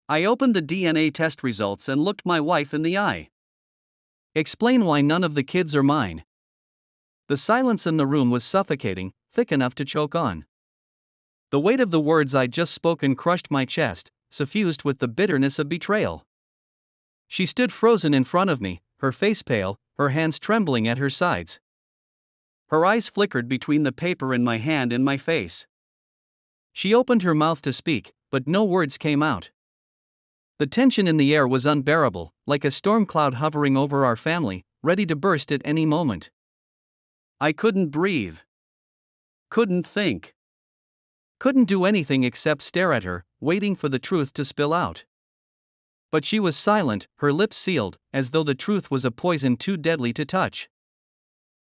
I opened the DNA test results and looked my wife in the eye. Explain why none of the kids are mine. The silence in the room was suffocating, thick enough to choke on. The weight of the words I'd just spoken crushed my chest, suffused with the bitterness of betrayal. She stood frozen in front of me, her face pale, her hands trembling at her sides. Her eyes flickered between the paper in my hand and my face. She opened her mouth to speak, but no words came out. The tension in the air was unbearable, like a storm cloud hovering over our family, ready to burst at any moment. I couldn't breathe. Couldn't think. Couldn't do anything except stare at her, waiting for the truth to spill out. But she was silent, her lips sealed, as though the truth was a poison too deadly to touch.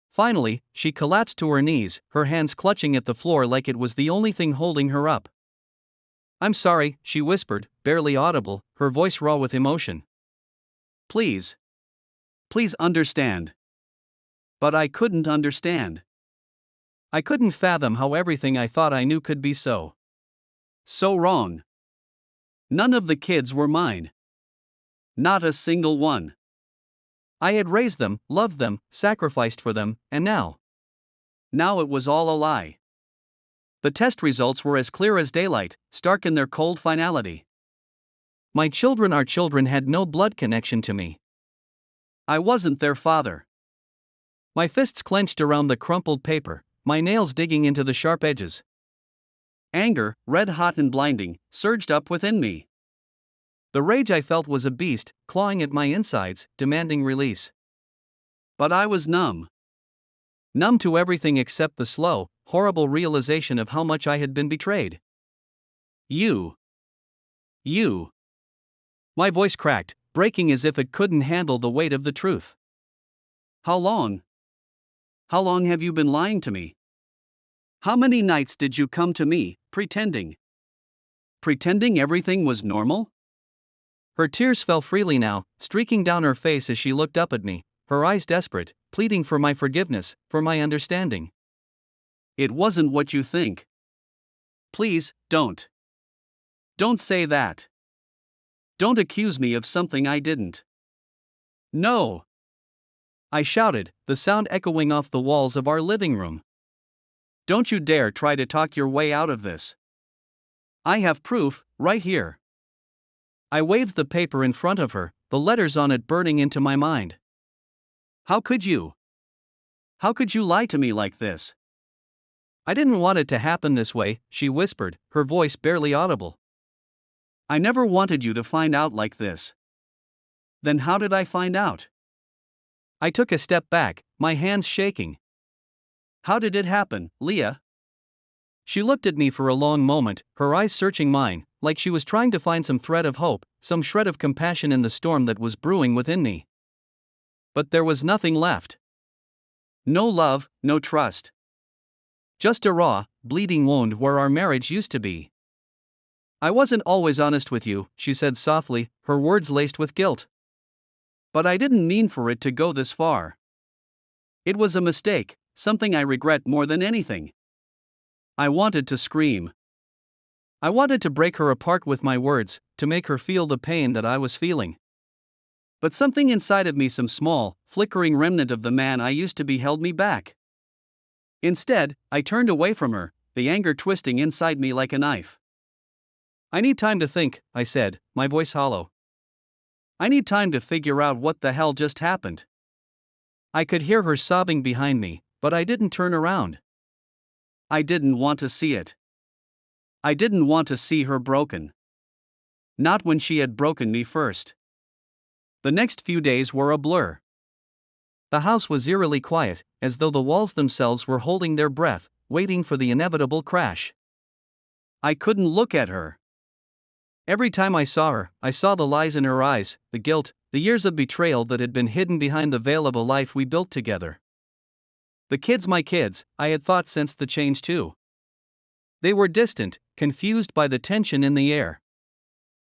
Finally, she collapsed to her knees, her hands clutching at the floor like it was the only thing holding her up. "I'm sorry," she whispered, barely audible, her voice raw with emotion. Please understand." But I couldn't understand. I couldn't fathom how everything I thought I knew could be so wrong. None of the kids were mine. Not a single one. I had raised them, loved them, sacrificed for them, and now it was all a lie. The test results were as clear as daylight, stark in their cold finality. My children, our children, had no blood connection to me. I wasn't their father. My fists clenched around the crumpled paper, my nails digging into the sharp edges. Anger, red hot and blinding, surged up within me. The rage I felt was a beast, clawing at my insides, demanding release. But I was numb. Numb to everything except the slow, horrible realization of how much I had been betrayed. You. My voice cracked, breaking as if it couldn't handle the weight of the truth. How long? How long have you been lying to me? How many nights did you come to me, pretending everything was normal? Her tears fell freely now, streaking down her face as she looked up at me, her eyes desperate, pleading for my forgiveness, for my understanding. It wasn't what you think. Please, don't. Don't say that. Don't accuse me of something I didn't. No. I shouted, the sound echoing off the walls of our living room. Don't you dare try to talk your way out of this. I have proof, right here. I waved the paper in front of her, the letters on it burning into my mind. How could you? How could you lie to me like this? I didn't want it to happen this way, she whispered, her voice barely audible. I never wanted you to find out like this. Then how did I find out? I took a step back, my hands shaking. How did it happen, Leah? She looked at me for a long moment, her eyes searching mine, like she was trying to find some thread of hope, some shred of compassion in the storm that was brewing within me. But there was nothing left. No love, no trust. Just a raw, bleeding wound where our marriage used to be. I wasn't always honest with you, she said softly, her words laced with guilt. But I didn't mean for it to go this far. It was a mistake, something I regret more than anything. I wanted to scream. I wanted to break her apart with my words, to make her feel the pain that I was feeling. But something inside of me, some small, flickering remnant of the man I used to be, held me back. Instead, I turned away from her, the anger twisting inside me like a knife. I need time to think, I said, my voice hollow. I need time to figure out what the hell just happened. I could hear her sobbing behind me, but I didn't turn around. I didn't want to see it. I didn't want to see her broken. Not when she had broken me first. The next few days were a blur. The house was eerily quiet, as though the walls themselves were holding their breath, waiting for the inevitable crash. I couldn't look at her. Every time I saw her, I saw the lies in her eyes, the guilt, the years of betrayal that had been hidden behind the veil of a life we built together. The kids, my kids, I had thought sensed the change too. They were distant, confused by the tension in the air.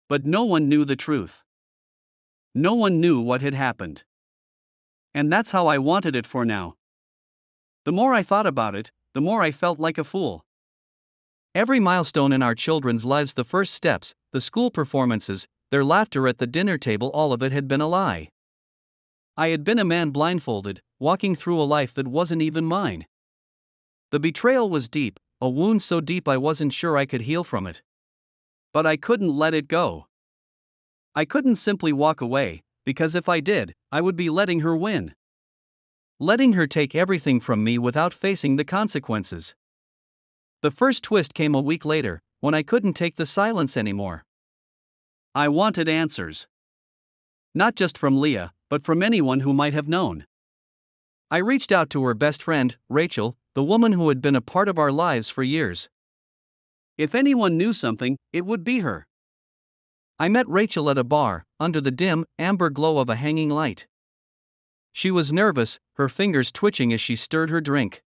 But no one knew the truth. No one knew what had happened. And that's how I wanted it for now. The more I thought about it, the more I felt like a fool. Every milestone in our children's lives, the first steps, the school performances, their laughter at the dinner table, all of it had been a lie. I had been a man blindfolded, walking through a life that wasn't even mine. The betrayal was deep, a wound so deep I wasn't sure I could heal from it. But I couldn't let it go. I couldn't simply walk away, because if I did, I would be letting her win. Letting her take everything from me without facing the consequences. The first twist came a week later, when I couldn't take the silence anymore. I wanted answers. Not just from Leah, but from anyone who might have known. I reached out to her best friend, Rachel, the woman who had been a part of our lives for years. If anyone knew something, it would be her. I met Rachel at a bar, under the dim, amber glow of a hanging light. She was nervous, her fingers twitching as she stirred her drink.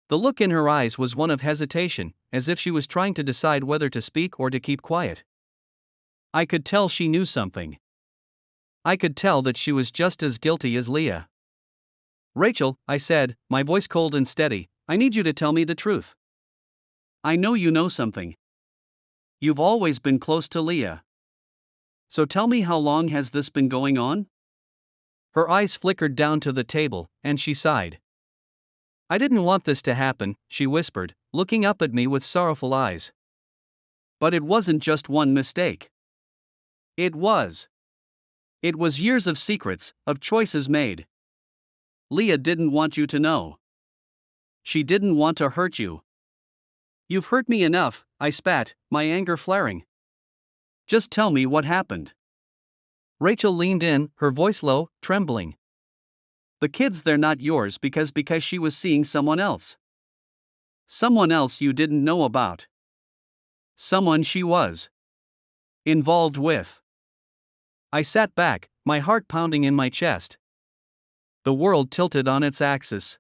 The look in her eyes was one of hesitation, as if she was trying to decide whether to speak or to keep quiet. I could tell she knew something. I could tell that she was just as guilty as Leah. "Rachel," I said, my voice cold and steady, "I need you to tell me the truth. I know you know something. You've always been close to Leah. So tell me, how long has this been going on?" Her eyes flickered down to the table, and she sighed. "I didn't want this to happen," she whispered, looking up at me with sorrowful eyes. "But it wasn't just one mistake. It was years of secrets, of choices made. Leah didn't want you to know. She didn't want to hurt you." "You've hurt me enough," I spat, my anger flaring. "Just tell me what happened." Rachel leaned in, her voice low, trembling. "The kids, they're not yours because she was seeing someone else. Someone else you didn't know about. Someone she was involved with." I sat back, my heart pounding in my chest. The world tilted on its axis.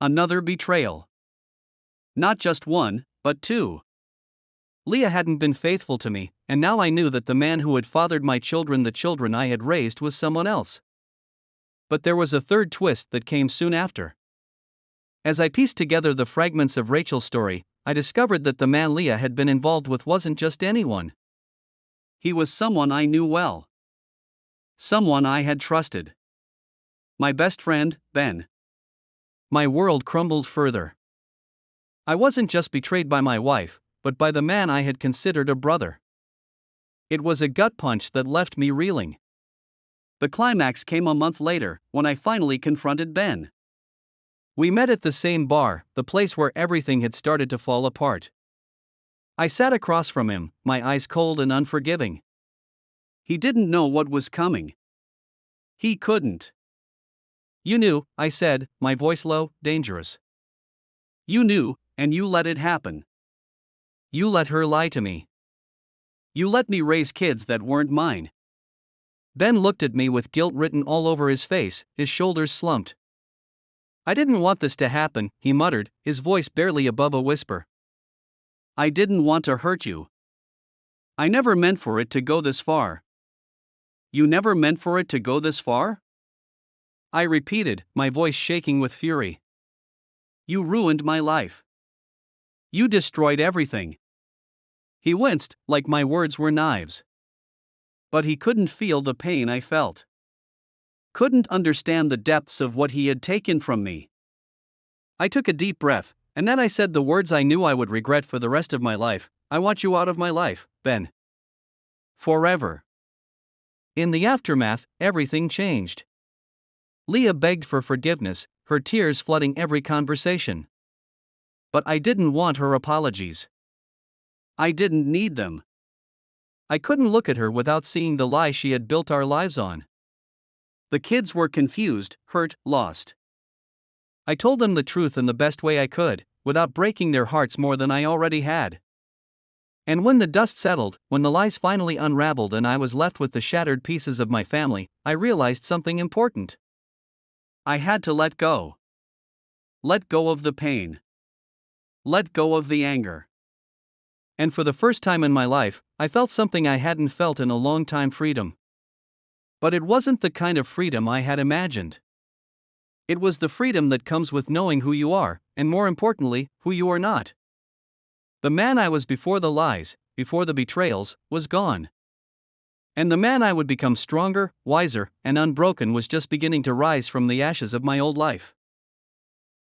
Another betrayal. Not just one, but two. Leah hadn't been faithful to me, and now I knew that the man who had fathered my children, the children I had raised, was someone else. But there was a third twist that came soon after. As I pieced together the fragments of Rachel's story, I discovered that the man Leah had been involved with wasn't just anyone. He was someone I knew well. Someone I had trusted. My best friend, Ben. My world crumbled further. I wasn't just betrayed by my wife, but by the man I had considered a brother. It was a gut punch that left me reeling. The climax came a month later, when I finally confronted Ben. We met at the same bar, the place where everything had started to fall apart. I sat across from him, my eyes cold and unforgiving. He didn't know what was coming. He couldn't. "You knew," I said, my voice low, dangerous. "You knew, and you let it happen. You let her lie to me. You let me raise kids that weren't mine." Ben looked at me with guilt written all over his face, his shoulders slumped. "I didn't want this to happen," he muttered, his voice barely above a whisper. "I didn't want to hurt you. I never meant for it to go this far." "You never meant for it to go this far?" I repeated, my voice shaking with fury. "You ruined my life. You destroyed everything." He winced, like my words were knives. But he couldn't feel the pain I felt. Couldn't understand the depths of what he had taken from me. I took a deep breath, and then I said the words I knew I would regret for the rest of my life. "I want you out of my life, Ben. Forever." In the aftermath, everything changed. Leah begged for forgiveness, her tears flooding every conversation. But I didn't want her apologies. I didn't need them. I couldn't look at her without seeing the lie she had built our lives on. The kids were confused, hurt, lost. I told them the truth in the best way I could, without breaking their hearts more than I already had. And when the dust settled, when the lies finally unraveled and I was left with the shattered pieces of my family, I realized something important. I had to let go. Let go of the pain. Let go of the anger. And for the first time in my life, I felt something I hadn't felt in a long time: freedom. But it wasn't the kind of freedom I had imagined. It was the freedom that comes with knowing who you are, and more importantly, who you are not. The man I was before the lies, before the betrayals, was gone. And the man I would become stronger, wiser, and unbroken was just beginning to rise from the ashes of my old life.